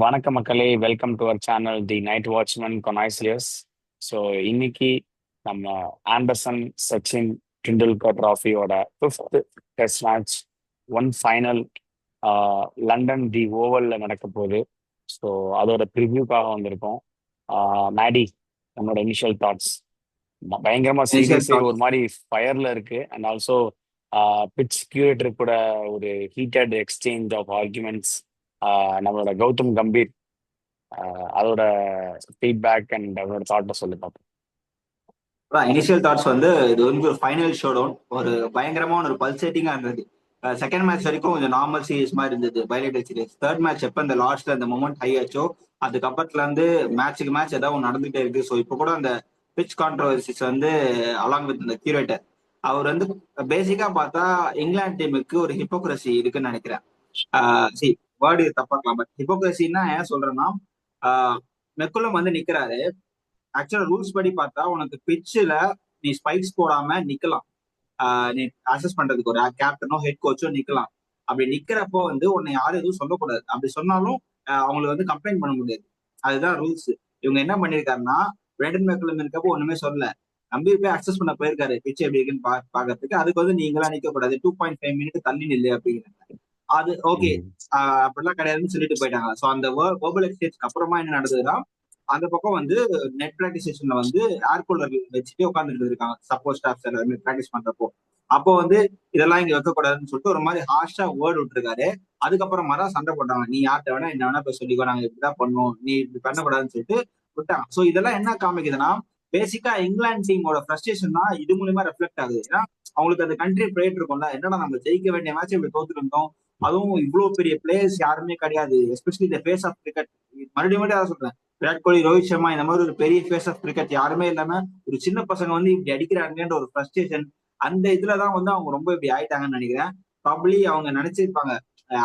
வணக்க மக்களே, welcome to our channel the night watchman connoisseurs. So இன்னைக்கு நம்ம ஆண்டர்சன் சச்சின் டெண்டுல்கர் ட்ராஃபியோட fifth test match on final London the ஓவல்ல நடக்க போகுது. ஸோ அதோட ப்ரிவ்யூக்காக வந்திருக்கோம். மேடி, உன்னோட இனிஷியல் தாட்ஸ்? பயங்கரமா இனிஷியல் சீரியஸே ஒரு தாட்ஸ். மாதிரி ஃபயர்ல இருக்கு. அண்ட் ஆல்சோ பிட்ச் கியூரேட்டர் கூட ஒரு ஹீட்டட் எக்ஸ்சேஞ்ச் ஆஃப் ஆர்குமெண்ட்ஸ். நம்மளோட கௌதம் கம்பீர் அதோட ஃபீட்பேக் அண்ட் அதோட தாட்டை சொல்லி பார்ப்போம். இனிஷியல் தாட்ஸ் வந்து இது வந்து ஒரு ஃபைனல் ஷோ டவுன், ஒரு பயங்கரமான ஒரு பல்சேட்டிங்கா இருந்தது. செகண்ட் மேட்ச் வரைக்கும் கொஞ்சம் நார்மல் சீரிஸ் மாதிரி இருந்தது, பைலேட்டர் சீரிஸ். தேர்ட் மேட்ச் எப்ப இந்த லாஸ்ட்ல அந்த மொமெண்ட் ஹை ஆச்சோ அதுக்கப்புறத்துல இருந்து மேட்சுக்கு மேட்ச் ஏதாவது ஒன்று நடந்துகிட்டே இருக்கு. ஸோ இப்போ கூட அந்த பிச் கான்ட்ரவர்சிஸ் வந்து அலாங் வித் இந்த கியூரேட்டர் அவர் வந்து பேசிக்கா பார்த்தா இங்கிலாந்து டீமுக்கு ஒரு ஹிப்போக்ரஸி இருக்குன்னு நினைக்கிறேன். சி வேர்டு தப்பாக்கலாம், பட் ஹிப்போக்ரஸின்னா ஏன் சொல்றேன்னா, மெக்குலம் வந்து நிக்கிறாரு. ஆக்சுவலா ரூல்ஸ் படி பார்த்தா உனக்கு பிச்சில் நீ ஸ்பைக்ஸ் போடாம நிக்கலாம். நீ அசஸ் பண்றதுக்கு ஒரு கேப்டனோ ஹெட் கோச்சோ நிக்கலாம். அப்படி நிக்கிறப்போ வந்து உன்னை யாரும் எதுவும் சொல்லக்கூடாது. அப்படி சொன்னாலும் அவங்களுக்கு வந்து கம்ப்ளைண்ட் பண்ண முடியாது. அதுதான் ரூல்ஸ். இவங்க என்ன பண்ணிருக்காருன்னா, பிரெண்டன் மெக்குலம் இருக்கப்போ ஒண்ணுமே சொல்லல. நம்பி போய் அக்சஸ் பண்ண போயிருக்காரு பிச் எப்படி இருக்குன்னு பாக்கிறதுக்கு. அதுக்கு வந்து நீங்களா நிக்க கூடாது, 2.5 மினிட் தள்ளி நில்லு அப்படிங்கிறாங்க. அது ஓகே, ம். அப்படிலாம் கிடையாதுன்னு சொல்லிட்டு போயிட்டாங்க. ஸோ அந்த வேர்பல் எக்ஸ்சேஞ்சுக்கு அப்புறமா என்ன நடந்ததுன்னா, அந்த பக்கம் வந்து நெட் பிராக்டிஸ் செஷன்ல வந்து ஏர் கூலர் வச்சுட்டு உட்காந்துட்டு இருக்காங்க சப்போஸ் ஸ்டாஃப்ஸ் எல்லாருமே பிராக்டிஸ் பண்றப்போ. அப்போ வந்து இதெல்லாம் இங்க வைக்கக்கூடாதுன்னு சொல்லிட்டு ஒரு மாதிரி ஹார்ஷா வேர்டு விட்டுருக்காரு. அதுக்கப்புறமா தான் சண்டை போட்டாங்க. நீ யார்கிட்ட வேணா என்ன வேணா போய் சொல்லிக்கோ, நாங்க இப்படிதான் பண்ணுவோம், நீ இப்படி பண்ணக்கூடாதுன்னு சொல்லிட்டு விட்டாங்க. ஸோ இதெல்லாம் என்ன காமிக்குதுன்னா, பேசிக்கா இங்கிலாந்து டீமோட ஃப்ரஸ்ட்ரேஷன் தான் இது மூலியமா ரெஃப்ளெக்ட் ஆகுது. ஏன்னா அவங்களுக்கு அந்த கண்ட்ரி பிளேட் இருக்கும்ல, என்னடா நம்ம ஜெயிக்க வேண்டிய மேட்ச் இப்படி தோத்துட்டு இருந்தோம், அதுவும் இவ்வளவு பெரிய பிளேயர்ஸ் யாருமே கிடையாது, எஸ்பெஷலி இந்த ஃபேஸ் ஆஃப் கிரிக்கெட். மறுபடியும் மறுபடியும் சொல்றேன், விராட் கோலி, ரோஹித் சர்மா இந்த மாதிரி ஒரு பெரிய ஃபேஸ் ஆஃப் கிரிக்கெட் யாருமே இல்லாம ஒரு சின்ன பசங்க வந்து இப்படி அடிக்கிறாங்கன்ற ஒரு ஃப்ரஸ்ட்ரேஷன், அந்த இதுலதான் வந்து அவங்க ரொம்ப இப்படி ஆயிட்டாங்கன்னு நினைக்கிறேன். ப்ராபப்ளி அவங்க நினைச்சிருப்பாங்க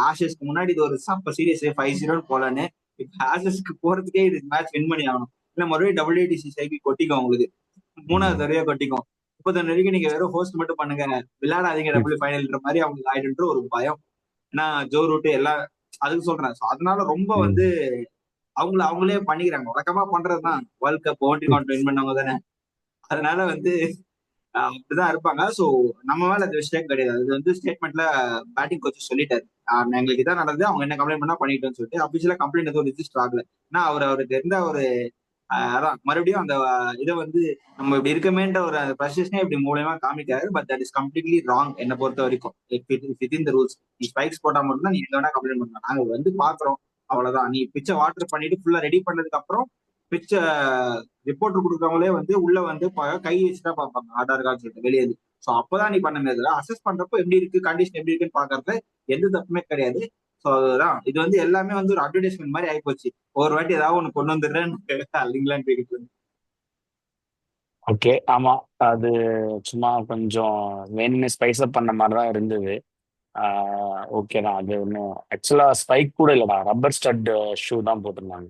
ஆஷஸ்க்கு முன்னாடி இது ஒரு சப்ப சீரியஸ் 5-0 போலன்னு. இப்ப ஆஷஸ்க்கு போறதுக்கே இது மேட்ச் வின் பண்ணி ஆகணும், இல்ல மறுபடியும் WTC சைக்கிள் கொட்டிக்கும் உங்களுக்கு, மூணாவது ம். தடவையா கொட்டிக்கும். 30 வரைக்கும் நீங்க வெறும் ஹோஸ்ட் மட்டும் பண்ணுங்க, விளையாடாதீங்க டபுள் ஃபைனல்ன்ற மாதிரி அவங்களுக்கு ஆயிடுன்ற ஒரு பயம். ஏன்னா ஜோ ரூட் எல்லாம் அதுக்கு சொல்றேன். அதனால ரொம்ப வந்து ம். அவங்களே பண்ணிக்கிறாங்க. வழக்கமா பண்றதுதான், வேர்ல்ட் கப் ஓன்டி கவுண்ட் வின் பண்ணவங்க தானே. அதனால வந்து அப்படிதான் இருப்பாங்க. சோ நம்ம மேல அது விஷயம் கிடையாது. அது வந்து ஸ்டேட்மெண்ட்ல பேட்டிங் கோச் சொல்லிட்டாரு, எங்களுக்கு இதான் நடந்தது, அவங்க என்ன கம்ப்ளைண்ட் பண்ணா பண்ணிட்டோம்னு சொல்லிட்டு. அபிஷியலா கம்ப்ளைண்ட் எதுவும் ரிஜிஸ்டர் ஆகல. ஏன்னா அவருக்கு எந்த ஒரு அதான் மறுபடியும் அந்த இதை வந்து நம்ம இப்படி இருக்கமேன்ற ஒரு ப்ரொசஷனே இப்படி மூலயமா காமிக்காரு. But that is completely wrong என்ன பொறுத்த வரைக்கும். Within the rules. நீ ஸ்பைக்ஸ் போட்டா மட்டும் தான் நீ எங்க வேணா கம்ப்ளைண்ட் பண்ணலாம், நாங்க வந்து பாக்குறோம், அவ்வளவுதான். நீ பிச்சை வாட்டர் பண்ணிட்டு ஃபுல்லா ரெடி பண்ணதுக்கு அப்புறம் பிச்ச ரிப்போர்ட்டர் கொடுக்குறவங்களே வந்து உள்ள வந்து கை வச்சுதான் பார்ப்பாங்க, ஆதார் கார்டு சொல்லிட்டு வெளியே. ஸோ அப்பதான் நீ பண்ண முடியாது. அசஸ் பண்றப்போ எப்படி இருக்கு, கண்டிஷன் எப்படி இருக்குன்னு பாக்குறது எந்த தப்புமே கிடையாது. ஸோ அதுதான் இது வந்து எல்லாமே வந்து ஒரு அட்வர்டைஸ்மெண்ட் மாதிரி ஆயிப்போச்சு. ஒரு வாட்டி ஏதாவது ஒண்ணு கொண்டு வந்துடுறேன்னு இங்கிலாந்து கிரிக்கெட். ஓகே, ஆமா. அது சும்மா கொஞ்சம் வேணும்னு ஸ்பைஸ் அப் பண்ண மாதிரி தான் இருந்தது. ஓகே தான். அது ஒன்றும் ஆக்சுவலா ஸ்பைக் கூட இல்லடா, ரப்பர் ஸ்டட் ஷூ தான் போட்டிருந்தாங்க.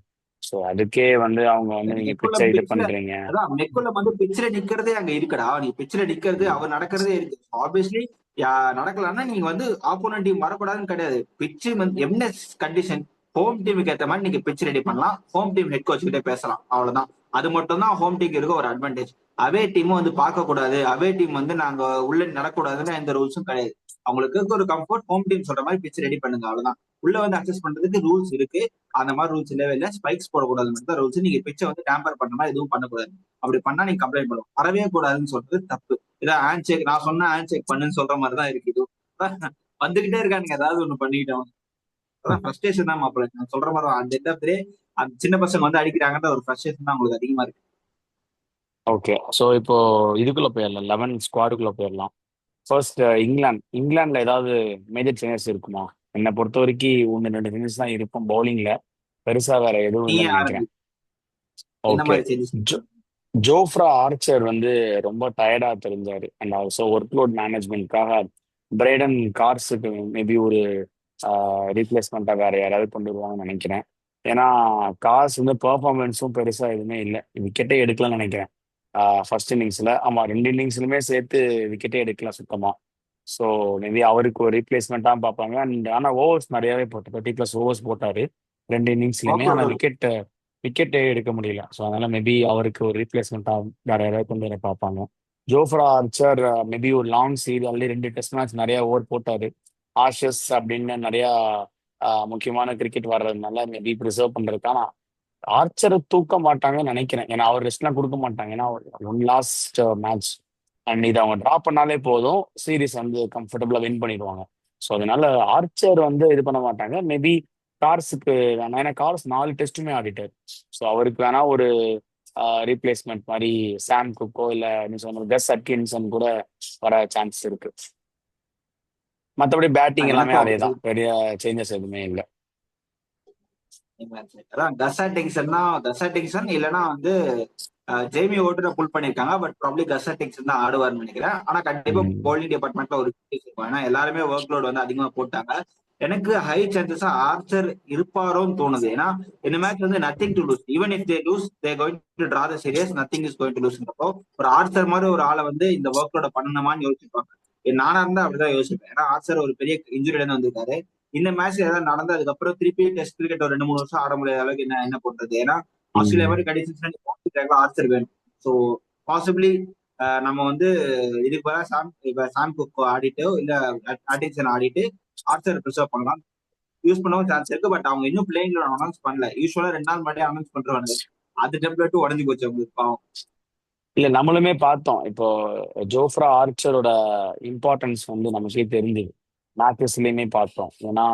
ஸோ அதுக்கே வந்து அவங்க வந்து நீங்க பிச்சை மெக்குலம் இது பிச்சில், பண்றீங்க. அதான் மெக்குலம் வந்து பிச்சில நிக்கிறதே அங்க இருக்குடா. நீ பிச்சில நிக்கிறது ம். அவர் நடக்கிறதே இருக்கு. ஆப்வியஸ்லி நடக்கலாம்னா நீங்க வந்து ஆப்போனன்ட் டீம் வரக்கூடாதுன்னு கிடையாது. பிச்சு வந்து என்ன கண்டிஷன், ஹோம் டீமுக்கு ஏற்ற மாதிரி நீங்க பிச் ரெடி பண்ணலாம், ஹோம் டீம் ஹெட் கோச் கிட்ட பேசலாம், அவ்வளவுதான். அது மட்டும் தான் ஹோம் டீமுக்கு இருக்க ஒரு அட்வான்டேஜ். அவே டீமும் வந்து பார்க்க கூடாது, அவே டீம் வந்து நாங்க உள்ள நடக்கூடாதுன்னு எந்த ரூல்ஸும் கிடையாது. அவங்களுக்கு இருக்க ஒரு கம்ஃபர்ட், ஹோம் டீம் சொல்ற மாதிரி பிச் ரெடி பண்ணுங்க, அவ்வளவுதான். உள்ள வந்து அக்சஸ் பண்றதுக்கு ரூல்ஸ் இருக்கு. அந்த மாதிரி ரூல்ஸ் இல்லவே இல்லை. ஸ்பைக்ஸ் போடக்கூடாது மட்டும் தான் ரூல்ஸ். நீங்க பிச்சை வந்து டேம்பர் பண்ண மாதிரி எதுவும் பண்ணக்கூடாது. அப்படி பண்ணா நீங்க கம்ப்ளைண்ட் பண்ணுவோம். வரவே கூடாதுன்னு சொல்றது தப்பு. இதான் ஹேண்ட் செக், நான் சொன்ன ஹேண்ட் செக் பண்ணுன்னு சொல்ற மாதிரி தான் இருக்கு இது. வந்துகிட்டே இருக்கானுங்க ஏதாவது ஒண்ணு பண்ணிக்கிட்டவங்க. அதான் ஃப்ரஸ்ட்ரேஷன் தான் மாப்பிள்ள, நான் சொல்ற மாதிரி தான். அந்த எண்ட் ஆஃப் டே அந்த சின்ன பசங்க வந்து அடிக்கிறாங்கன்ற ஒரு ஃப்ரஸ்ட்ரேஷன் தான் உங்களுக்கு அதிகமா இருக்கு. ஓகே, ஸோ இப்போ இதுக்குள்ள போயிடலாம், 11 ஸ்குவாடுக்குள்ள போயிடலாம். ஃபர்ஸ்ட் இங்கிலாந்துல ஏதாவது மேஜர் சேஞ்சஸ் இருக்குமா? என்னை பொறுத்த வரைக்கும் ஒன்று ரெண்டு சேஞ்சஸ் தான் இருக்கும் பவுலிங்ல. பெருசா வேற எதுவும் நீ இல்லைன்னு ஆரம்பி, நினைக்கிறேன். என்ன ஓகே. மாதிரி சேஞ்சஸ்? ஜோஃப்ரா ஆர்ச்சர் வந்து ரொம்ப டயர்டா தெரிஞ்சாரு. அண்ட் ஆல்சோ ஒர்க் லோட் மேனேஜ்மெண்ட்காக பிரைடன் கார்ஸுக்கு மேபி ஒரு ரீப்ளேஸ்மெண்ட்டாக வேற யாராவது கொண்டு வருவாங்கன்னு நினைக்கிறேன். ஏன்னா கார்ஸ் வந்து பெர்ஃபார்மன்ஸும் பெருசா எதுவுமே இல்லை, விக்கெட்டே எடுக்கலாம்னு நினைக்கிறேன். ஃபர்ஸ்ட் இன்னிங்ஸ்ல, ஆமா, ரெண்டு இன்னிங்ஸ்லுமே சேர்த்து விக்கெட்டே எடுக்கலாம் சுத்தமா. ஸோ மேபி அவருக்கு ஒரு ரீப்ளேஸ்மெண்ட்டாக பார்ப்பாங்க. அண்ட் ஆனால் ஓவர்ஸ் நிறையாவே போட்டு 30+ ஓவர்ஸ் போட்டாரு. 2 இன்னிங்ஸ்லயுமே. ஆனா ஒர்க் விக்கெட்டே எடுக்க முடியல. ஸோ அதனால மேபி அவருக்கு ஒரு ரீப்ளேஸ்மெண்ட்டா வேற யாராவது கொண்டு வர பார்ப்பாங்க. ஜோஃப்ரா ஆர்ச்சர் மேபி ஒரு long series already 2 test match நிறைய ஓவர் போட்டாரு. ஆஷஸ் அப்படின்னு நிறைய முக்கியமான கிரிக்கெட் வர்றதுனால மேபி ப்ரிசர்வ் பண்றதுக்கு. ஆனா ஆர்ச்சரை தூக்க மாட்டாங்கன்னு நினைக்கிறேன். ஏன்னா அவர் ரெஸ்ட்லாம் கொடுக்க மாட்டாங்க. ஏன்னா ஒன் லாஸ்ட் மேட்ச் அண்ட் இதை அவங்க ட்ரா பண்ணாலே போதும், சீரிஸ் வந்து கம்ஃபர்டபுளா வின் பண்ணிடுவாங்க. ஸோ அதனால ஆர்ச்சர் வந்து இது பண்ண மாட்டாங்க. மேபி கார்ஸுக்கு வேணா, ஏன்னா கார்ஸ் 4 டெஸ்ட்டுமே ஆடிட்டார். ஸோ அவருக்கு வேணா ஒரு ரீப்ளேஸ்மெண்ட் மாதிரி சாம் குக்கோ இல்ல நீ சொன்ன கஸ் அட்கின்சன் கூட வர சான்ஸ் இருக்கு. மற்றபடி பேட்டிங் எல்லாமே எனக்கும் அதே தான், பெரிய சேஞ்சஸ் எதுவுமே இல்லை. அதான் கசாட்டிங்சன் இல்லைன்னா வந்து ஜேமி ஓட்டரை புல் பண்ணிருக்காங்க. பட் ப்ராப்ளி கசாட்டிங்சன் தான் ஆடுவார்னு நினைக்கிறேன். ஆனா கண்டிப்பா பவுலிங் டிபார்ட்மெண்ட்ல ஒரு இருக்கும். ஏன்னா எல்லாருமே ஒர்க் லோட் வந்து அதிகமா போட்டாங்க. எனக்கு ஹை சான்சஸா ஆர்ச்சர் இருப்பாரோன்னு தோணுது. ஏன்னா இந்த மேட்ச் வந்து nothing to lose. Even if they lose they going to draw the series. Nothing is going to லூஸ்ன்றப்போ ஒரு ஆர்ச்சர் மாதிரி ஒரு ஆளை வந்து இந்த ஒர்க் லோட பண்ணணுமான்னு யோசிச்சிருப்பாங்க. நானா இருந்தா அப்படிதான் யோசிப்பேன். ஏன்னா ஆர்ச்சர் ஒரு பெரிய இன்ஜுரியில தான் வந்திருக்காரு. இந்த மேட்ச் ஏதாவது நடந்து அதுக்கப்புறம் திருப்பி டெஸ்ட் கிரிக்கெட் ஒரு 2-3 வருஷம் ஆட முடியாத அளவுக்கு என்ன பண்றது? ஏன்னா ஆஸ்திரேலியா மாதிரி கடைசி ஆர்ச்சர் வேணும். ஸோ பாசிபிளி நம்ம வந்து இதுக்கு பதிலா சாம் குக் ஆடிட்டு இல்ல ஆட்டின்சன் ஆடிட்டு ஆர்ச்சர் ப்ரிசர்வ் பண்ணலாம், யூஸ் பண்ணவும் சான்ஸ் இருக்கு. பட் அவங்க இன்னும் பிளேயிங் அனௌன்ஸ் பண்ணல. யூஸ்வலா 2 நாள் முன்னாடி அனௌன்ஸ் பண்றாங்க. அது டெம்ப்ளேட்டும் உடஞ்சு போச்சு அவங்களுக்கு, பாவம். இல்ல நம்மளுமே பார்த்தோம். இப்போ ஜோஃப்ரா ஆர்ச்சரோட இம்பார்ட்டன்ஸ் வந்து நமக்கே தெரிஞ்சுது. மேட்சஸ்லயுமே பார்த்தோம். ஏன்னா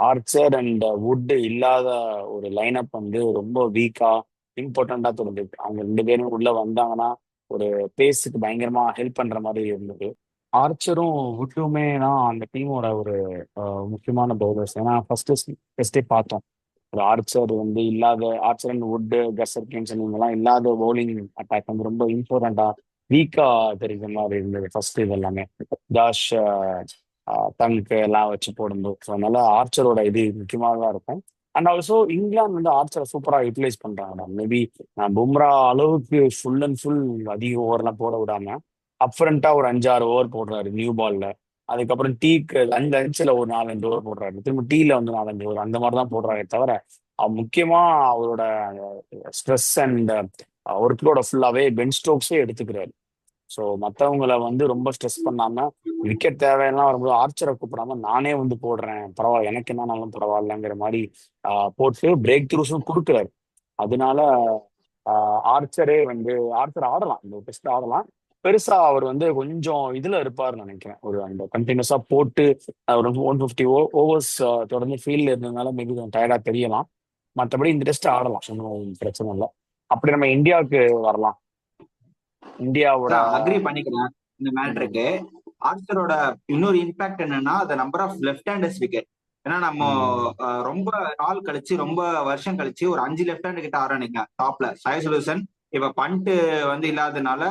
ஆர்ச்சர் அண்ட் வுட் இல்லாத ஒரு லைனப் வந்து ரொம்ப வீக்கா இம்பார்ட்டண்டா தெரிஞ்சது. அவங்க 2 பேரும் உள்ள வந்தாங்கன்னா ஒரு பேஸுக்கு பயங்கரமா ஹெல்ப் பண்ற மாதிரி இருந்தது. ஆர்ச்சரும் வுட்டுமே தான் அந்த டீமோட ஒரு முக்கியமான பவுலர்ஸ். ஏன்னா ஃபர்ஸ்ட் டெஸ்டே பார்த்தோம், ஒரு ஆர்ச்சர் வந்து இல்லாத, ஆர்ச்சர் அண்ட் வுட் கஸ்ஸர் கிங்சன் இவங்கெல்லாம் இல்லாத பவுலிங் அட்டாக் வந்து ரொம்ப இம்பார்ட்டண்டா வீக்கா தெரியுற மாதிரி இருந்தது ஃபர்ஸ்ட். இது எல்லாமே ஜாஷ் தங்க் எல்லாம் வச்சு போடும்போது. ஸோ அதனால ஆர்ச்சரோட இது முக்கியமாக தான் இருக்கும். அண்ட் ஆல்சோ இங்கிலாந்து வந்து ஆர்ச்சரை சூப்பராக யூட்டிலைஸ் பண்றாங்க. மேபி பும்ரா அளவுக்கு ஃபுல் அண்ட் ஃபுல் அதிக ஓவர்லாம் போட விடாம அப்ரண்டா ஒரு 5-6 ஓவர் போடுறாரு நியூ பால்ல. அதுக்கப்புறம் டீக்கு அந்த அஞ்சில் ஒரு 4-5 ஓவர் போடுறாரு. திரும்ப டீல வந்து 4-5 ஓவர் அந்த மாதிரி தான் போடுறாரே தவிர முக்கியமா அவரோட ஸ்ட்ரெஸ் அண்ட் ஒர்க்லோட ஃபுல்லாவே பென் ஸ்டோக்ஸே எடுத்துக்கிறாரு. ஸோ மற்றவங்கள வந்து ரொம்ப ஸ்ட்ரெஸ் பண்ணாம விக்கெட் தேவையெல்லாம் வரும்போது ஆர்ச்சரை கூப்பிடாம நானே வந்து போடுறேன், பரவாயில்ல எனக்கு என்னன்னாலும் பரவாயில்லங்கிற மாதிரி போட்டு பிரேக் த்ரூஸும் கொடுக்குறாரு. அதனால ஆர்ச்சரே வந்து ஆர்ச்சர் ஆடலாம், இந்த டெஸ்ட் ஆடலாம். பெருசா அவர் வந்து கொஞ்சம் இதுல இருப்பாருன்னு நினைக்கிறேன். ஒரு அந்த கண்டினியூஸா போட்டு ஒரு 150 ஓவர்ஸ் தொடர்ந்து ஃபீல்ட்ல இருந்ததுனால மேபி கொஞ்சம் டயர்டா தெரியலாம். மற்றபடி இந்த டெஸ்ட் ஆடலாம், ஒன்றும் பிரச்சனை இல்லை. அப்படி நம்ம இந்தியாவுக்கு வரலாம். இந்தியாவோட அக்ரி பண்ணிக்கிறேன் இந்த மேட்ருக்கு. ஆர்ச்சரோட இன்னொரு இம்பாக்ட் என்னன்னா அந்த number of left handers wicket. ஏன்னா நம்ம ரொம்ப நாள் கழிச்சு, ரொம்ப வருஷம் கழிச்சு ஒரு 5 லெஃப்ட் ஹேண்ட் கிட்ட ஆரம்பிங்க டாப்ல. சாய் சுதர்சன் இப்ப பண்ட் வந்து இல்லாதனால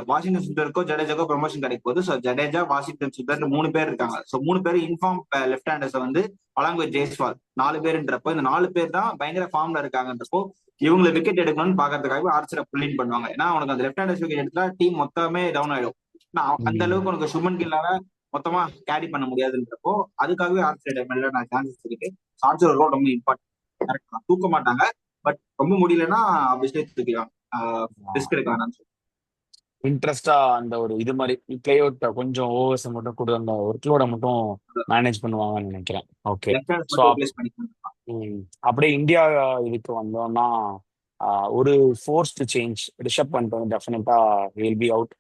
வாஷிங்டன் சுந்தருக்கோ ஜடேஜாக்கோ ப்ரொமோஷன் கிடைக்கும் போது. ஸோ ஜடேஜா, வாஷிங்டன் சுந்தர் 3 பேர் இருக்காங்க. ஸோ 3 பேர் இன்ஃபார்ம் லெஃப்ட் ஹேண்டர்ஸ் வந்து அலாங் வித் ஜெய்ஸ்வால் 4 பேருன்றப்போ இந்த 4 பேர் தான் பயங்கர ஃபார்ம்ல இருக்காங்கன்றப்போ இவங்களை விக்கெட் எடுக்கணும்னு பாக்குறதுக்காகவே ஆர்ச்சரை புல்லின் பண்ணுவாங்க. ஏன்னா உனக்கு அந்த லெஃப்ட் ஹேண்டர்ஸ் விக்கெட் எடுத்தா டீம் மொத்தமே டவுன் ஆயிடும். அந்த அளவுக்கு உனக்கு சுமன் கில்லால மொத்தமா கேரி பண்ண முடியாதுன்றப்போ அதுக்காகவே ஆர்ச்சர் மேல நான் சான்சஸ் இருக்கு. ஆர்ச்சர் ரோல் ரொம்ப இம்பார்ட்டன்ட். கரெக்ட் தான், தூக்க மாட்டாங்க. பட் ரொம்ப முடியலன்னா ஆப்வியஸ்லி தூக்கலாம், ரிஸ்க் எடுக்கலாம். இன்ட்ரெஸ்டா அந்த ஒரு இது மாதிரி பிளே அவுட் கொஞ்சம் ஓவர்ஸ் மட்டும் கூட அந்த ஒர்க்லோட மட்டும் மேனேஜ் பண்ணுவாங்கன்னு நினைக்கிறேன். ஓகே. லெஃப்ட் ஹேண்டர்ஸ் ஸோ மட்டும் ரிப்ளேஸ் பண்ணிக்கலாம். அப்படியே இந்தியா இதுக்கு வந்தோம்னா ஒரு ஃபோர்ஸ்ட் சேஞ்ச். ரிஷப் பண்ட் வந்து டெஃபினட்டா will be out.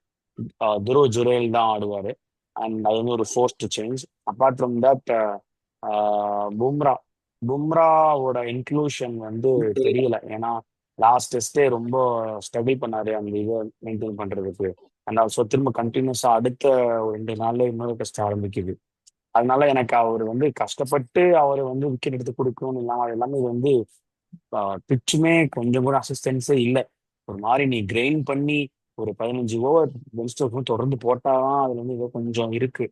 Dhruv Jurel தான் ஆடுவாரு. அண்ட் அது வந்து ஒரு forced change. Apart from that Bumrah பும்ராவோட இன்க்ளூஷன் வந்து தெரியல. ஏன்னா லாஸ்ட் டெஸ்டே ரொம்ப ஸ்ட்ரகிள் பண்ணாரு அந்த இதை மெயின்டைன் பண்றதுக்கு. அண்ட் ஆல்சோ திரும்ப கண்டினியூஸா அடுத்த 2 நாள்ல இன்னொரு டெஸ்ட் ஆரம்பிக்குது. அதனால எனக்கு அவர் வந்து கஷ்டப்பட்டு அவர் வந்து விக்கெட் எடுத்து கொடுக்கணும்னு இல்லாம அது எல்லாமே இது வந்து பிச்சுமே கொஞ்சம் கூட அசிஸ்டன்ஸே இல்லை. ஒரு மாதிரி நீ கிரெயின் பண்ணி ஒரு 15 ஓவர் பென்ஸ்டோக்கும் தொடர்ந்து போட்டாதான் அதுல வந்து ஏதோ கொஞ்சம் இருக்கு.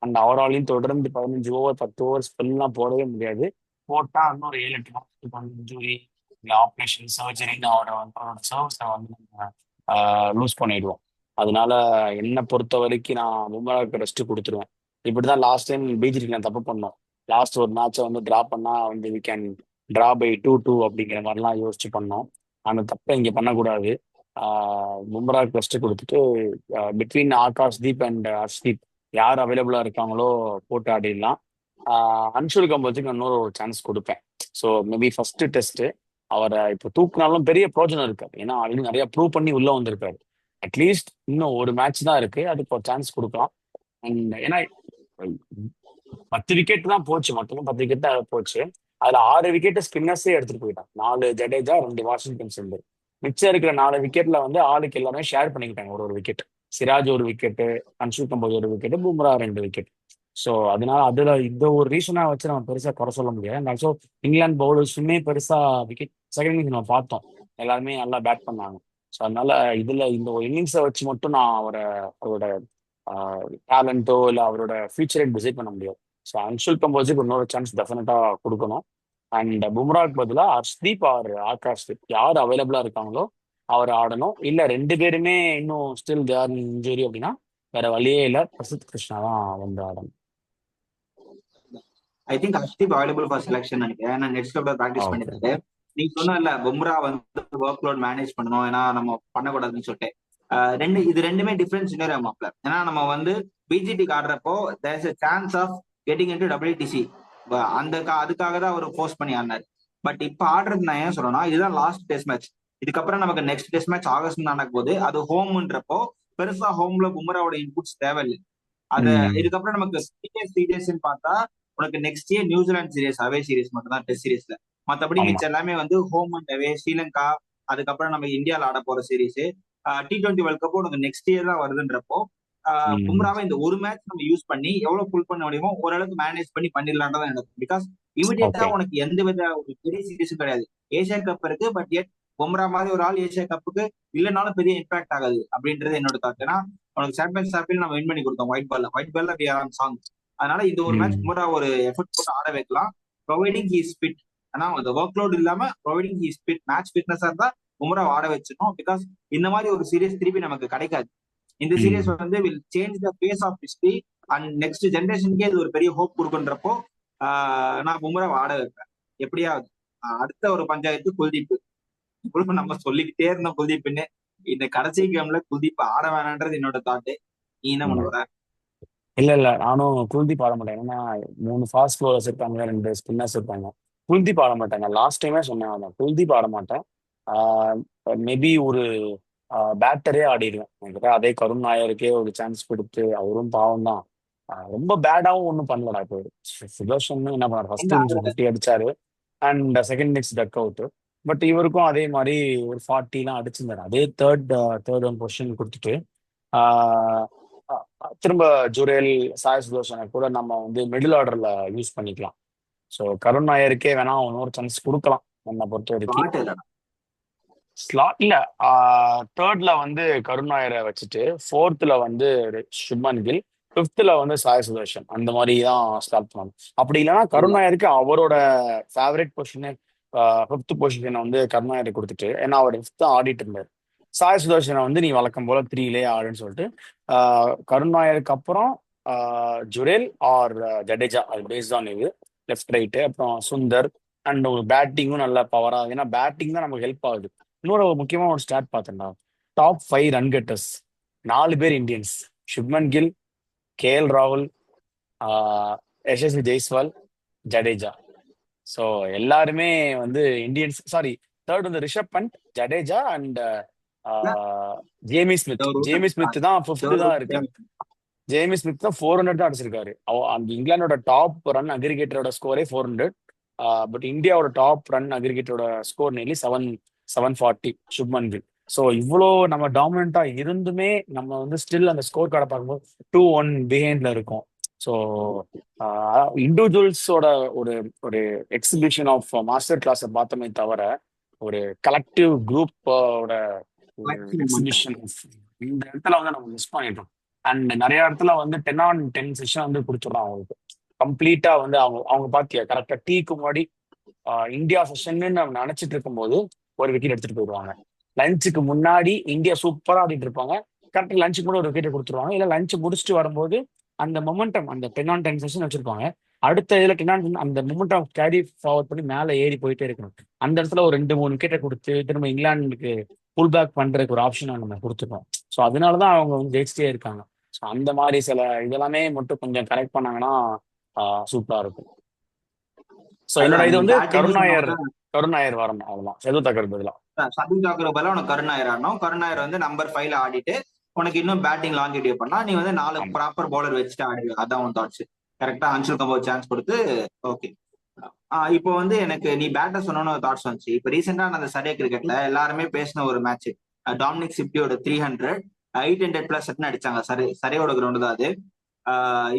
அந்த அவராலையும் தொடர்ந்து 15 ஓவர் 10 ஓவர் ஸ்பெல்லாம் போடவே முடியாது. போட்டா இன்னொரு 7-8 மாதத்துக்கு இன்ஜுரி இல்லை ஆப்ரேஷன் சர்ஜரின்னு அவரோட சர்வீஸை வந்து நம்ம லூஸ் பண்ணிடுவோம். அதனால என்னை பொறுத்த வரைக்கும் நான் பும்ராவுக்கு ரெஸ்ட் கொடுத்துருவேன். இப்படிதான் லாஸ்ட் டைம் பிஜிடி நான் தப்பு பண்ணோம். லாஸ்ட் ஒரு மேட்சை வந்து டிரா பண்ணா வந்து வி கேன் டிரா பை 2-2 அப்படிங்கிற மாதிரிலாம் யோசிச்சு பண்ணோம். அந்த தப்பை இங்கே பண்ணக்கூடாது. பும்ராக்கு ஃபர்ஸ்ட் கொடுத்துட்டு பிட்வீன் ஆகாஷ் தீப் அண்ட் ஹர்ஷ்தீப் யார் அவைலபிளா இருக்காங்களோ போட்டு ஆடிடலாம். அன்ஷுல் கம்போஜுக்கு இன்னொரு ஒரு சான்ஸ் கொடுப்பேன். ஸோ மேபி ஃபர்ஸ்ட் டெஸ்ட் அவரை இப்போ தூக்குனாலும் பெரிய பிரோஜனம் இருக்காது. ஏன்னா ஆல்ரெடி நிறைய ப்ரூவ் பண்ணி உள்ள வந்திருக்காரு. அட்லீஸ்ட் இன்னும் ஒரு மேட்ச் தான் இருக்கு, அதுக்கு ஒரு சான்ஸ் கொடுக்கலாம். அண்ட் ஏன்னா 10 விக்கெட் தான் போச்சு, மொத்தமா 10 விக்கெட் தான் போச்சு. அதுல 6 விக்கெட் ஸ்பின்னர்ஸே எடுத்துட்டு போயிட்டான். 4 ஜடேஜா, 2 வாஷிங்டன் சுந்தர். மிச்சம் இருக்கிற 4 விக்கெட்ல வந்து ஆளுக்கு எல்லாமே ஷேர் பண்ணிக்கிட்டாங்க ஒரு ஒரு விக்கெட். சிராஜ் ஒரு விக்கெட்டு, அன்ஷுல் கம்போஜ் ஒரு விக்கெட், பும்ரா 2 விக்கெட். ஸோ அதனால அதுல இந்த ஒரு ரீசனா வச்சு நம்ம பெருசா குறை சொல்ல முடியாது. அண்ட் ஆல்சோ இங்கிலாந்து பவுலர்ஸுமே பெருசா விக்கெட் செகண்ட் இன்னிங்ஸ் நம்ம பார்த்தோம், எல்லாருமே நல்லா பேட் பண்ணாங்க. ஸோ அதனால இதுல இந்த ஒரு இன்னிங்ஸை வச்சு மட்டும் நான் அவரோட டேலண்டோ இல்லை அவரோட ஃபியூச்சரை டிசைட் பண்ண முடியாது. ஸோ அன்ஷுல் கம்போஜுக்கு இன்னொரு சான்ஸ் டெஃபினட்டா கொடுக்கணும். அண்ட் பும்ராக்கு பதிலாக ஹர்ஷ்தீப் ஆர் ஆகாஷ் தீப் யார் அவைலபிளா இருக்காங்களோ அவர் ஆடணும். இல்ல 2 பேருமே இன்னும் ஸ்டில் தேர் இன்ஜுரி அப்படின்னா வேற வழியே இல்லை, பிரசித் கிருஷ்ணா தான் வந்து ஆடணும். I think Harshdeep available for selection நினைக்கிறேன். ஏன்னா நெக்ஸ்ட் ப்ராக்டிஸ் ஓகே. பண்ணிருக்காரு. நீங்க சொன்ன பும்ரா வந்து ஒர்க் லோட் மேனேஜ் பண்ணணும், ஏன்னா நம்ம பண்ணக்கூடாதுன்னு சொல்லிட்டு இது ரெண்டுமே டிஃபரன்ஸ் இன்னொரு மாப்ல. ஏன்னா நம்ம வந்து பிஜிடிக்கு ஆடுறப்போ there's a chance of getting into WTC. அதுக்காக தான் அவர் போஸ்ட் பண்ணி ஆடினாரு. பட் இப்ப ஆடுறது நான் ஏன் சொல்றேன்னா, இதுதான் லாஸ்ட் டெஸ்ட் மேட்ச். இதுக்கப்புறம் நமக்கு நெக்ஸ்ட் டெஸ்ட் மேட்ச் ஆகஸ்ட் நடக்கும் போது அது ஹோம்ன்றப்போ பெருசா ஹோம்ல பும்ராவோட இன்புட்ஸ் தேவையில்லை. அது இதுக்கப்புறம் நமக்கு 3 days பார்த்தா உனக்கு நெக்ஸ்ட் இயர் நியூசிலாந்து சீரிஸ் அவே சீரிஸ் மட்டும் தான் டெஸ்ட் சீரிஸ்ல. மத்தபடி ஆமா. மிச்சம் எல்லாமே வந்து ஹோம் அண்ட் அவே, ஸ்ரீலங்கா, அதுக்கப்புறம் நம்ம இந்தியாவில் ஆட போற சீரிஸ், T20 வேர்ல்ட் கப் உனக்கு நெக்ஸ்ட் இயர் தான் வருதுன்றப்போ பும்ராவை இந்த ஒரு மேட்ச் நம்ம யூஸ் பண்ணி எவ்வளவு புல் பண்ண முடியுமோ ஓரளவுக்கு மேனேஜ் பண்ணி பண்ணிடலான்றதான் எனக்கு. பிகாஸ் இமிடியேட்டா ஓகே. உனக்கு எந்த வித ஒரு பெரிய சீரிஸும் கிடையாது. ஏசியா கப் இருக்கு, பட் எட் பும்ரா மாதிரி ஒரு ஆள் ஏசியா கப்புக்கு இல்லைனாலும் பெரிய இம்பாக்ட் ஆகாது அப்படின்றது என்னோட தாட். ஏன்னா உனக்கு சாம்பியன்ஸ் ட்ராஃபியில் நம்ம வின் பண்ணி கொடுத்தோம் ஒயிட் பால்ல வி ஆர் ஆன் சாங். அதனால இந்த ஒரு மேட்ச் பும்ரா ஒரு எஃபர்ட் போட்டு ஆட வைக்கலாம், ப்ரொவைடிங் ஹி இஸ் ஃபிட். ஆனா அந்த ஒர்க் லோட் இல்லாம providing he is fit, match ஃபிட்னஸா இருந்தா பும்ரா ஆட வச்சிடணும். பிகாஸ் இந்த மாதிரி ஒரு சீரியஸ் திருப்பி நமக்கு கிடைக்காது. இந்த சீரியஸ் வந்து will change the face of history and next ஜெனரேஷனுக்கே இது ஒரு பெரிய ஹோப் கொடுக்குன்றப்போ நான் பும்ராவை ஆட வைப்பேன் எப்படியாவது. அடுத்த ஒரு பஞ்சாயத்து குல்தீப். நம்ம சொல்லிக்கிட்டே இருந்தோம் குல்தீப்னு, இந்த கடைசி கேம்ல குல்தீப் ஆட வேணான்றது என்னோட தாட்டு. நீ என்ன பண்ணுவ? இல்ல நானும் குல்தீப் ஆட மாட்டேன். ஏன்னா 3 ஃபாஸ்ட் பவுலர்ஸ் இருப்பாங்க, 2 ஸ்பின்னர்ஸ் இருப்பாங்க. குல்தீப் ஆட மாட்டாங்க. லாஸ்ட் டைமே சொன்னேன், அதான் குல்தீப் ஆட மாட்டேன். மேபி ஒரு பேட்டரே ஆடிடுவேன். எனக்கு அதே கருண் நாயருக்கே ஒரு சான்ஸ் கொடுத்து, அவரும் பாவம் தான், ரொம்ப பேடாவும் ஒன்றும் பண்ணலடா. இப்போ சுதர்ஷன் என்ன பண்ணாரு, ஃபர்ஸ்ட் இன்னிங்ஸ் 50 அடிச்சாரு and second innings duck out. But இவருக்கும் அதே மாதிரி ஒரு 40 அடிச்சிருந்தாரு. அதே தேர்ட் ஒன் பொசிஷன் கொடுத்துட்டு திரும்ப ஜுரேல், சாய் சுதர்ஷனை கூட நம்ம வந்து மிடில் ஆர்டர்ல யூஸ் பண்ணிக்கலாம். ஸோ கருண் நாயருக்கே வேணா இன்னொரு சான்ஸ் கொடுக்கலாம் என்னை பொறுத்த வரைக்கும். ஸ்லாட் இல்ல, தேர்ட்ல வந்து கருண் நாயரை வச்சுட்டு, ஃபோர்த்ல வந்து சுப்மன் கில், ஃபிஃப்த்ல வந்து சாய் சுதர்ஷன், அந்த மாதிரி தான் ஸ்டார்ட் பண்ணணும். அப்படி இல்லைன்னா கருண் நாயருக்கு அவரோட ஃபேவரட் பொசிஷனு ஃபிஃப்த் பொசிஷனை வந்து கருண் நாயருக்கு கொடுத்துட்டு, ஏன்னா அவர் ஃபிஃப்த் ஆடிட்டு இருந்தார். சாய் சுதர்ஷனை வந்து நீ வழக்கம் போல 3லே ஆடுன்னு சொல்லிட்டு கருண் நாயருக்கு அப்புறம் ஜுரேல் ஆர் ஜடேஜா, அது பேஸ்ட் ஆன் இது லெஃப்ட் ரைட்டு, அப்புறம் சுந்தர். அண்ட் ஒரு பேட்டிங்கும் நல்ல பவரா, ஏன்னா பேட்டிங் தான் நமக்கு ஹெல்ப் ஆகுது. இன்னொரு முக்கியமான ஒரு ஸ்டாட் பார்த்தேன்டா, டாப் 5 ரன் கெட்டர்ஸ் 4 பேர் இந்தியன்ஸ். சுப்மன் கில், KL ராகுல், யசஸ்வி ஜெய்ஸ்வால், ஜடேஜா. ஸோ எல்லாருமே வந்து இந்தியன்ஸ். சாரி, தேர்ட் வந்து Rishabh Pant, Jadeja and Jamie Smith தான் 5th தான் இருக்கு. ஜேமி ஸ்மித் தான் 400 தான் அடிச்சிருக்காரு. அந்த இங்கிலாந்தோட டாப் ரன் அக்ரிகேட்டரோட ஸ்கோரே 400. பட் இந்தியாவோட டாப் ரன் அக்ரிகேட்டரோட score nearly 740 Shubman Gill. So இவ்வளோ நம்ம டாமினண்டா இருந்துமே நம்ம வந்து ஸ்டில் அந்த ஸ்கோர் கார்டை பார்க்கும்போது 2-1 பிஹைண்ட்ல இருக்கும். ஸோ இண்டிவிஜுவல்ஸோட ஒரு ஒரு எக்ஸிபிஷன் ஆஃப் மாஸ்டர் கிளாஸை பார்த்தோமே தவிர ஒரு கலெக்டிவ் குரூப்போட எக்ஸிபிஷன் இந்த இடத்துல வந்து நம்ம மிஸ் பண்ணிட்டோம். அண்ட் நிறைய இடத்துல வந்து 10-on-10 செஷன் வந்து கொடுத்துட்றோம் அவங்களுக்கு கம்ப்ளீட்டா. வந்து அவங்க பாத்தியா கரெக்டா டீக்கு முன்னாடி இந்தியா செஷன் நம்ம நினைச்சிட்டு இருக்கும்போது ஒரு விக்கெட் எடுத்துட்டு போயிடுவாங்க. லஞ்சுக்கு முன்னாடி இந்தியா சூப்பரா ஆடிட்டு இருப்பாங்க, கரெக்டா லஞ்சுக்கு கூட ஒரு விக்கெட் கொடுத்துருவாங்க. இல்ல லஞ்ச் முடிச்சுட்டு வரும்போது அந்த மொமெண்டம், அந்த 10-on-10 செஷன் வச்சிருப்பாங்க, அடுத்த இதுல என்னன்னா அந்த மூமெண்டம் கேரி ஃபார்வர்ட் பண்ணி மேலே ஏறி போயிட்டே இருக்கணும். அந்த இடத்துல ஒரு 2 3 விக்கெட்டை கொடுத்து திரும்ப இங்கிலாந்துக்கு புல் பேக் பண்றதுக்கு ஒரு ஆப்ஷனை நம்ம கொடுத்துட்டோம். ஸோ அதனாலதான் அவங்க வந்து ஜெயிச்சிட்டே இருக்காங்க. ஸோ அந்த மாதிரி சில இதெல்லாமே மட்டும் கொஞ்சம் கரெக்ட் பண்ணாங்கன்னா சூப்பரா இருக்கும். ஸோ என்னோட அதுதான் இது நீ வந்து பேட்டிங்னு கருணாயர். சொன்னோம்னா கருணாயர் வரணும், அவ்வளவுதான். செது தக்கர் பதிலா. சதுல் தாக்கர் பதிலா உனக்கு கருணாயர் ஆடணும். கருணாயர் வந்து நம்பர் 5ல ஆடிட்டு உனக்கு இன்னும் பேட்டிங் லாங்கிட்டிவ் பண்ணா நீ வந்து 4 ஆமா. ப்ராப்பர் பவுலர் வச்சுட்டு ஆடுவ. அதான் உன் தாட்ஸ். கரெக்டா அன்சுல் கம்போ சான்ஸ் கொடுத்து ஓகே. இப்போ வந்து எனக்கு நீ பேட்டர் சொன்னோன்னு ஒரு தாட்ஸ் வந்துச்சு. இப்போ ரீசெண்டா அந்த சண்டே கிரிக்கெட்ல எல்லாருமே பேசின ஒரு மேட்ச் டாமினிக் சிப்டியோட 300 800+ ரன் அடிச்சாங்க. சரையோட கிரவுண்ட் தான் அது.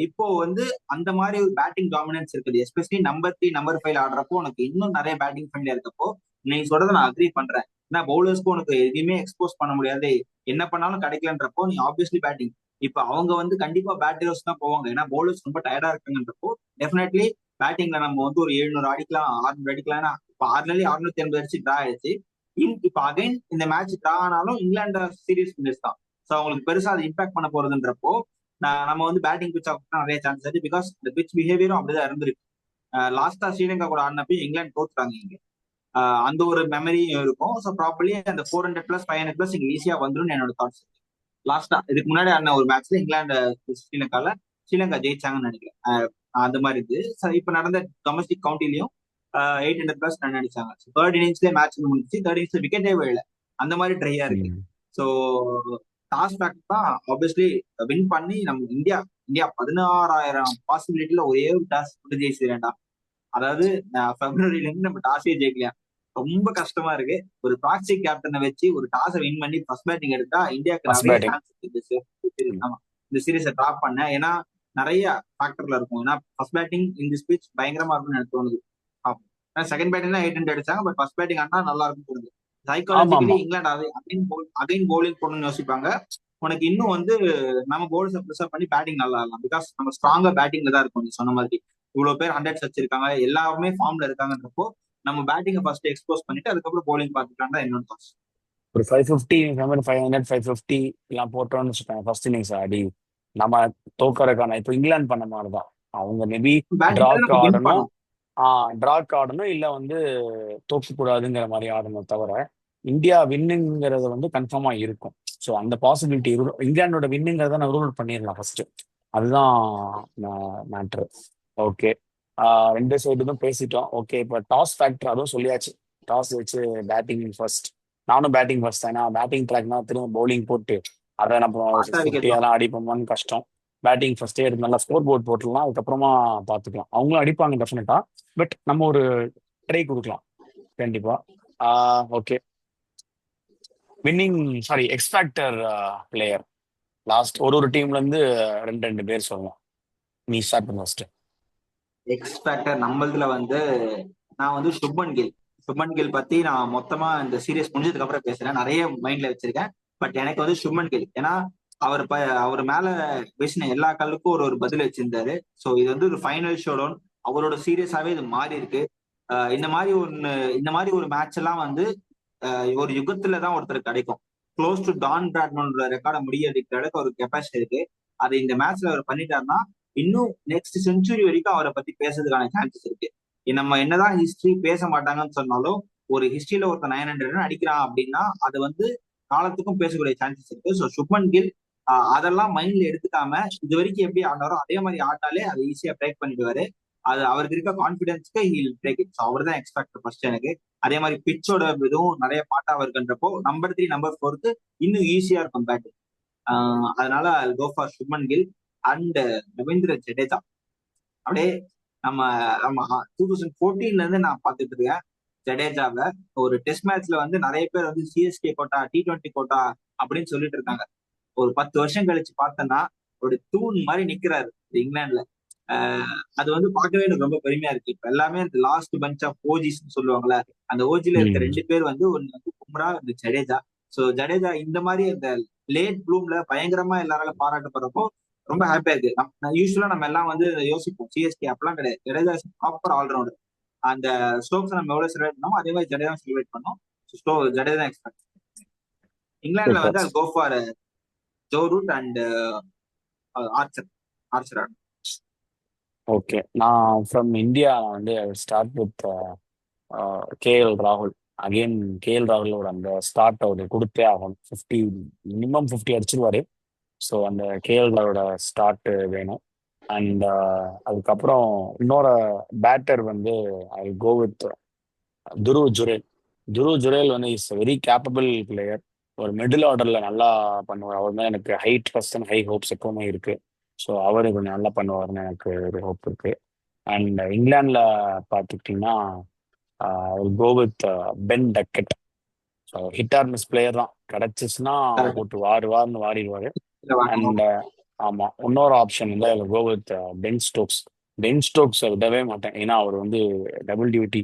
இப்போ வந்து அந்த மாதிரி ஒரு பேட்டிங் டாமினன்ஸ் இருக்குது, எஸ்பெஷலி நம்பர் 3 நம்பர் 5 ஆடுறப்போ உனக்கு இன்னும் நிறைய பேட்டிங் ஃப்ரெண்ட்லியா இருக்கப்போ நீ சொல்றதை நான் அக்ரி பண்றேன். ஏன்னா பவுலர்ஸ்க்கு உனக்கு எதுவுமே எக்ஸ்போஸ் பண்ண முடியாது, என்ன பண்ணாலும் கிடைக்கலன்றப்போ நீ ஆப்வியஸ்லி பேட்டிங். இப்ப அவங்க வந்து கண்டிப்பா பேட்டர்ஸ் தான் போவாங்க, ஏன்னா பவுலர்ஸ் ரொம்ப டயர்டா இருக்காங்கன்றப்போ டெஃபினெட்லி பேட்டிங்ல நம்ம வந்து ஒரு 700 அடிக்கலாம், 600 அடிக்கலாம்னா இப்ப 680 அடிச்சு டிரா ஆயிடுச்சு. இப்ப அகைன் இந்த மேட்ச் டிரா ஆனாலும் இங்கிலாந்து சீரீஸ் வின்னர்ஸ் தான். ஸோ அவங்களுக்கு பெருசா அது இம்பாக்ட் பண்ண போறதுன்றப்போ நம்ம வந்து பேட்டிங் பிச் ஆஃப் நிறைய சான்ஸ் இருக்கு. பிகாஸ் இந்த பிச் பிஹேவியரும் அப்படிதான் இருந்திருக்கு. லாஸ்டா ஸ்ரீலங்கா கூட ஆடினப்ப இங்கிலாந்து தோத்துட்டாங்க இங்க. அந்த ஒரு மெமரியும் இருக்கும். ஸோ ப்ராப்பர்லி அந்த 400+ 500+ இங்க ஈஸியா வந்துடும் என்னோட தாட்ஸ். லாஸ்டா இதுக்கு முன்னாடி ஆடின ஒரு மேட்ச்ல இங்கிலாந்து ஸ்ரீலங்கா ஜெயிச்சாங்கன்னு நினைக்கிறேன். அந்த மாதிரி இது இப்ப நடந்த டொமஸ்டிக் கவுண்டிலையும் 800+ ரன் அடிச்சாங்க. தேர்ட் இன்னிங்ஸ்லேயே மேட்ச் முடிஞ்சு, தேர்ட் இன்னிங்ஸ்ல விக்கெட்டே விழல, அந்த மாதிரி ட்ரையா இருக்கு. ம். ஸோ டாஸ் பேக் தான் ஆப்வியஸ்லி வின் பண்ணி நம்ம இந்தியா இந்தியா 16,000 பாசிபிலிட்டியில ஒரே ஒரு டாஸ் மட்டும் ஜெயிச்சிடேன்டா. அதாவது பிப்ரவரியில இருந்து நம்ம டாஸே ஜெயிக்கலையா, ரொம்ப கஷ்டமா இருக்கு. ஒரு ப்ராக்சி கேப்டனை வச்சு ஒரு டாஸை வின் பண்ணி ஃபர்ஸ்ட் பேட்டிங் எடுத்தா இந்தியாவுக்கு ஃபர்ஸ்ட் நிறைய பேட்டிங். சான்ஸ் இருக்கு. ஆமா, இந்த சீரீஸை டிராப் பண்ண, ஏன்னா நிறைய ஃபேக்டர்ல இருக்கும். ஏன்னா ஃபர்ஸ்ட் பேட்டிங் இந்த ஸ்பீச் பயங்கரமா இருக்கும்னு எனக்கு தோணுது. செகண்ட் பேட்டிங் தான் 800 அடிச்சாங்க, பட் ஃபர்ஸ்ட் பேட்டிங் ஆனா நல்லா இருக்கும் தோணுது. ஆமா சைக்காலஜிக்கலி ஆமா. இங்கிலாந்து அகைன் பவுலிங் போடணும்னு யோசிப்பாங்க. உனக்கு இன்னும் வந்து நம்ம பவுலர்ஸை ப்ரிசர்வ் பண்ணி பேட்டிங் நல்லா ஆடலாம். பிகாஸ் நம்ம ஸ்ட்ராங்கா பேட்டிங்ல தான் இருக்கும். நீ சொன்ன மாதிரி இவ்வளவு பேர் 100 வச்சிருக்காங்க, எல்லாருமே ஃபார்ம்ல இருக்காங்கன்றப்போ நம்ம பேட்டிங்கை ஃபர்ஸ்ட் எக்ஸ்போஸ் பண்ணிட்டு அதுக்கப்புறம் பவுலிங் பார்த்துக்கலாம் தான் என்னோட தாட்ஸ். ஒரு 550, 500, 550 எல்லாம் போட்டோம்னு வச்சுக்கோங்க ஃபர்ஸ்ட் இன்னிங்ஸ் ஆடி, நம்ம தோக்கறதுக்கான இப்போ இங்கிலாந்து பண்ண மாதிரிதான். அவங்க மேபி பேட்டிங்ல டிராக் நம்ம வின் ஆடணும். பண்ணோம். டிராக் ஆடணும், இல்லை வந்து தோக்க கூடாதுங்கிற மாதிரி ஆடணும் தவிர இந்தியா வின்னுங்கிறது வந்து கன்ஃபார்மா இருக்கும். ஸோ அந்த பாசிபிலிட்டி இங்கிலாண்டோட வின்னுங்கிறத நான் ரூல் பண்ணிடலாம் ஃபர்ஸ்ட். அதுதான் மேட்ரு. ஓகே. ரெண்டு சைடும் பேசிட்டோம். ஓகே, இப்போ டாஸ் ஃபேக்டர் அதுவும் சொல்லியாச்சு. டாஸ் வச்சு பேட்டிங் ஃபர்ஸ்ட். நானும் பேட்டிங் ஃபர்ஸ்ட். ஏன்னா பேட்டிங் ட்ராக்னா திரும்ப பவுலிங் போட்டு அதை நம்ம ஃபாஸ்டா 650 விக்கெட் அதெல்லாம் அடிப்போமான்னு கஷ்டம். பேட்டிங் ஃபர்ஸ்டே எடுத்து நல்லா ஸ்கோர் போர்ட் போட்டுடலாம், அதுக்கப்புறமா பார்த்துக்கலாம். அவங்களும் அடிப்பாங்க டெஃபினட்டா, பட் நம்ம ஒரு ட்ரை கொடுக்கலாம் கண்டிப்பா. Okay. Winning sorry X factor player last ஒரு டீம்ல இருந்து ரெண்டு ரெண்டு பேர் சொல்லலாம். நீ ஸ்டார்ட் பண்ண ஃபர்ஸ்ட். எக்ஸ் ஃபேக்டர் நம்மளதுல வந்து நான் வந்து சுப்மன் கில் பத்தி நான் மொத்தமா இந்த சீரியஸ் முடிஞ்சதுக்கு அப்புறம் பேசுறேன். நிறைய மைண்ட்ல வச்சிருக்கேன். பட் எனக்கு வந்து சுப்மன் கில், ஏன்னா அவர் அவர் மேல பேசின எல்லா கல்லுக்கும் ஒரு ஒரு பதில் வச்சிருந்தாரு. ஸோ இது வந்து ஒரு ஃபைனல் ஷோ டவுன், அவரோட சீரியஸாவே இது மாறி இருக்கு. இந்த மாதிரி இந்த மாதிரி ஒரு மேட்ச் எல்லாம் வந்து ஒரு யுகத்துல தான் ஒருத்தர் கிடைக்கும். க்ளோஸ் டு டான் பிராட்மனோட ரெக்கார்டை முடியறதுக்கு அளவுக்கு ஒரு கெப்பாசிட்டி இருக்கு. அது இந்த மேட்ச்ல அவர் பண்ணிட்டாருன்னா இன்னும் நெக்ஸ்ட் செஞ்சுரி வரைக்கும் அவரை பத்தி பேசுறதுக்கான சான்சஸ் இருக்கு. நம்ம என்னதான் ஹிஸ்டரி பேச மாட்டாங்கன்னு சொன்னாலும் ஒரு ஹிஸ்டரியில ஒருத்தர் 900 அடிக்கிறான் அப்படின்னா அது வந்து காலத்துக்கும் பேசக்கூடிய சான்சஸ் இருக்கு. ஸோ சுப்மன் கில் அதெல்லாம் மைண்ட்ல எடுத்துக்காம இது வரைக்கும் எப்படி ஆடினாரோ அதே மாதிரி ஆடினாலே அதை ஈஸியா பிரேக் பண்ணிடுவாரு. அது அவருக்கு இருக்க கான்பிடன்ஸ்க்கு ஹீல் பிரேக் இட். அவர் தான் எக்ஸ்பெக்ட் ஃபர்ஸ்ட் எனக்கு. அதே மாதிரி பிச்சோட இதுவும் நிறைய பாட்டா இருக்குன்றப்போ நம்பர் 3 நம்பர் 4க்கு இன்னும் ஈஸியா இருக்கும் பேட்டிங். அதனால go for Shubman Gill and Ravindra Jadeja. அப்படியே நம்ம நம்ம 2014 இருந்து நான் பார்த்துட்டு இருக்கேன் ஜடேஜாவை. ஒரு டெஸ்ட் மேட்ச்ல வந்து நிறைய பேர் வந்து சிஎஸ்கே கோட்டா, T20 கோட்டா அப்படின்னு சொல்லிட்டு இருக்காங்க. ஒரு 10 வருஷம் கழிச்சு பார்த்தோன்னா ஒரு தூண் மாதிரி நிக்கிறாரு இங்கிலாந்துல. அது வந்து பார்க்கவே எனக்கு ரொம்ப பெருமையா இருக்கு. இப்ப எல்லாமே இந்த லாஸ்ட் பஞ்ச் ஆஃப் ஓஜிஸ் சொல்லுவாங்கல்ல, அந்த ஓஜில இருக்க ரெண்டு பேர் வந்து ஒன்னு வந்து பும்ரா, இந்த ஜடேஜா. ஸோ ஜடேஜா இந்த மாதிரி அந்த லேட் ப்ளூம்ல பயங்கரமா எல்லாரால பாராட்டப்படுறப்போ ரொம்ப ஹாப்பியா இருக்கு. யூஸ்வலா நம்ம எல்லாம் வந்து யோசிப்போம் சிஎஸ்கே, அப்பெல்லாம் கிடையாது. Jadeja proper allrounder. அந்த ஸ்டோக்ஸ் நம்ம எவ்வளவு செலிப்ரேட் பண்ணோம் அதே மாதிரி ஜடேஜா செலிப்ரேட் பண்ணோம். ஜடேஜா எக்ஸ்பெக்ட். இங்கிலாந்துல வந்து அது go for Joe Root and Archer. Okay. நான் ஃப்ரம் இந்தியா வந்து ஸ்டார்ட் வித் கேஎல் ராகுல். அகெயின் கேஎல் ராகுலோட அந்த ஸ்டார்ட் அவர் கொடுத்தே ஆகும். 50 மினிமம் 50 அடிச்சிருவாரு. ஸோ அந்த கேஎல் ராகுலோட ஸ்டார்ட் வேணும். அண்ட் அதுக்கப்புறம் இன்னொரு பேட்டர் வந்து I go with Dhruv Jurel. Dhruv Jurel வந்து இஸ் வெரி கேப்பபிள் பிளேயர். ஒரு மிடில் ஆர்டர்ல நல்லா பண்ணுவார். அவர் தான் எனக்கு high trust and high hopes எப்பவுமே இருக்கு. ஸோ அவர் கொஞ்சம் நல்லா பண்ணுவார்னு எனக்கு ஒரு ஹோப் இருக்கு. அண்ட் இங்கிலாந்துல பார்த்துக்கிட்டிங்கன்னா go with Ben Duckett. So hit or miss player தான். கிடைச்சிச்சுன்னா கரெக்ட். போட்டு வாருவார்னு வாரிடுவாரு. அண்ட் ஆமா, இன்னொரு ஆப்ஷன் வந்து அதில் go with Ben Stokes. Ben ஸ்டோக்ஸை விடவே மாட்டேன். ஏன்னா அவர் வந்து டபுள் டியூட்டி,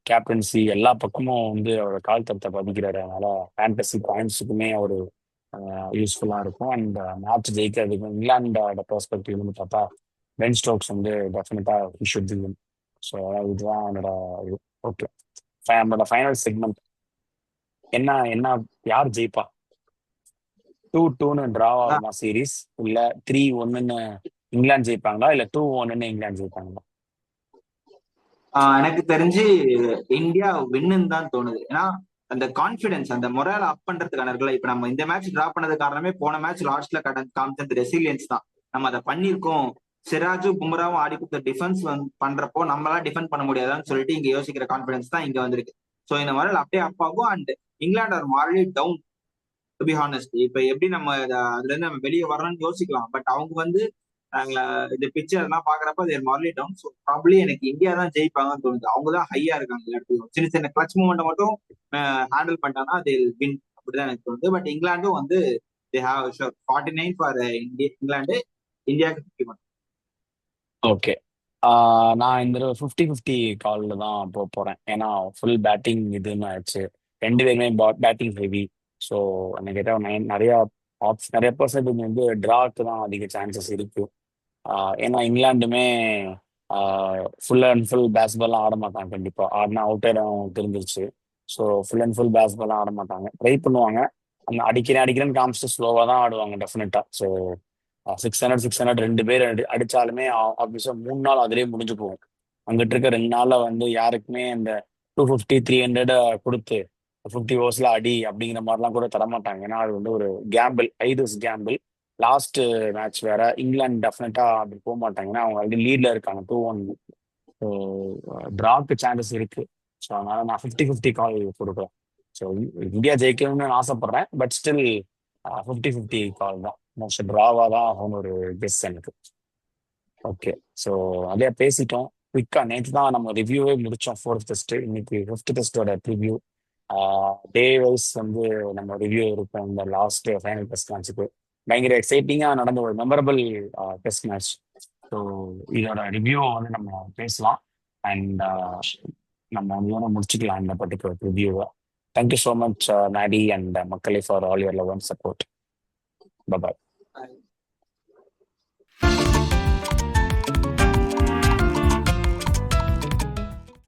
கேப்டன்சி எல்லா பக்கமும் வந்து அவரோட கால் தரத்தை பதிக்கிறாரு. அதனால ஃபேண்டசி பாயிண்ட்ஸுக்குமே அவர் யூஸ்ஃபுல்லாக இருக்கும். அண்ட் மேட்ச் ஜெயிக்கிறதுக்கு இங்கிலாண்டோட பெர்ஸ்பெக்டிவ் வந்து பார்த்தா பென் ஸ்டோக்ஸ் வந்து டெஃபினட்டாக ஷுட் பி வின். ஸோ இதுதான் என்னோட இது. ஓகே, நம்மளோட ஃபைனல் செக்மெண்ட் என்ன என்ன யார் ஜெயிப்பா? 2-2ன்னு டிராவ் ஆகுமா சீரீஸ், இல்ல 3-1ன்னு இங்கிலாந்து ஜெயிப்பாங்களா, இல்ல 2-1ன்னு இங்கிலாந்து ஜெயிப்பாங்களா? எனக்கு தெரிஞ்சு இந்தியா வின்னு தான் தோணுது. ஏன்னா அந்த கான்பிடன்ஸ், அந்த மொரால் அப் பண்றதுக்கான இருக்குல்ல. இப்ப நம்ம இந்த மேட்ச் டிரா பண்ணது காரணமே போன மேட்ச் லாஸ்ட்ல காமிச்ச ரெசிலியன்ஸ் தான். நம்ம அதை பண்ணிருக்கோம். சிராஜும் பும்ராவும் ஆடி கொடுத்த டிஃபென்ஸ் பண்றப்போ நம்மளால டிஃபெண்ட் பண்ண முடியாதான்னு சொல்லிட்டு இங்க யோசிக்கிற கான்பிடன்ஸ் தான் இங்க வந்திருக்கு. சோ இந்த மொரால் அப்படியே அப் ஆகும். And England are morally down, to be honest. இப்ப எப்படி நம்ம அதுல இருந்து நம்ம வெளியே வரணும்னு யோசிக்கலாம். பட் அவங்க வந்து இந்த பிக்சர் எல்லாம் பாக்குறப்ப அது மார்லி டவுன். ஸோ ப்ராப்ளி எனக்கு இந்தியா தான் ஜெயிப்பாங்கன்னு தோணுது. அவங்க தான் ஹையா இருக்காங்க எல்லா இடத்துலயும். சின்ன சின்ன கிளச் மூமெண்ட் மட்டும் ஹேண்டில் பண்ணிட்டாங்கன்னா அது வின், அப்படிதான் எனக்கு தோணுது. பட் இங்கிலாண்டும் வந்து they have sure 49 for England, இந்தியாவுக்கு 51. ஓகே, நான் இந்த 50-50 காலில் தான் போக போறேன். ஏன்னா ஃபுல் பேட்டிங் இதுன்னு ஆயிடுச்சு. ரெண்டு பேருமே பேட்டிங் ஹெவி. ஸோ எனக்கு கேட்டால் நிறைய பர்சன்டேஜ் வந்து டிராக்கு தான் அதிக சான்சஸ் இருக்கு. ஏன்னா இங்கிலாந்துமே ஃபுல் அண்ட் ஃபுல் பேஸ்பால்லாம் ஆட மாட்டாங்க. கண்டிப்பாக ஆடினா அவுட் ஆயிடும் தெரிஞ்சிருச்சு. ஸோ ஃபுல் அண்ட் ஃபுல் பேஸ்பால்லாம் ஆட மாட்டாங்க. ட்ரை பண்ணுவாங்க, அந்த அடிக்கிறேன்னு காமிச்சிட்டு ஸ்லோவாக தான் ஆடுவாங்க டெஃபினட்டாக. ஸோ 600 ரெண்டு பேர் அடிச்சாலுமே ஆப்வியஸா 3 நாள் அதிலே முடிஞ்சு போகும். அங்கிட்டு இருக்க 2 நாள்ல வந்து யாருக்குமே இந்த 250 300 கொடுத்து 50 ஓவர்ஸ்ல அடி அப்படிங்கிற மாதிரிலாம் கூட தரமாட்டாங்க. ஏன்னா அது வந்து ஒரு கேம்பிள், ஐதஸ் கேம்பிள். லாஸ்ட் மேட்ச் வேற. இங்கிலாந்து டெஃபினட்டா அப்படி போக மாட்டாங்க. ஏன்னா அவங்க ஆல்ரெடி லீட்ல இருக்காங்க 2-1. ஸோ டிராக்கு சான்சஸ் இருக்கு. ஸோ அதனால நான் 50-50 கால் கொடுக்குறேன். ஸோ இந்தியா ஜெயிக்கணும்னு நான் ஆசைப்படுறேன். பட் ஸ்டில் 50-50 கால் தான். மோஸ்ட் டிராவா தான் ஆகும்னு ஒரு கெஸ் எனக்கு. ஓகே, ஸோ அதே பேசிட்டோம் குவிக்கா. நேற்று தான் நம்ம ரிவ்யூவே முடிச்சோம் 4th டெஸ்ட். இன்னைக்கு 5th டெஸ்டோட ரிவ்யூ டே வைஸ் வந்து நம்ம ரிவ்யூ இருக்கும். இந்த லாஸ்ட் ஃபைனல் டெஸ்ட் மேட்ச்சுக்கு பயங்கர எக்ஸைட்டிங்காக நடந்த ஒரு மெமரபிள் டெஸ்ட் மேட்ச். ஸோ இதோட ரிவ்யூ வந்து நம்ம பேசலாம். அண்ட் நம்ம இதோட முடிச்சுக்கலாம் இந்த பர்டிகுலர் ரிவ்யூவை. தேங்க்யூ ஸோ மச் நாடி அண்ட் மக்களே for all your love and support. Bye.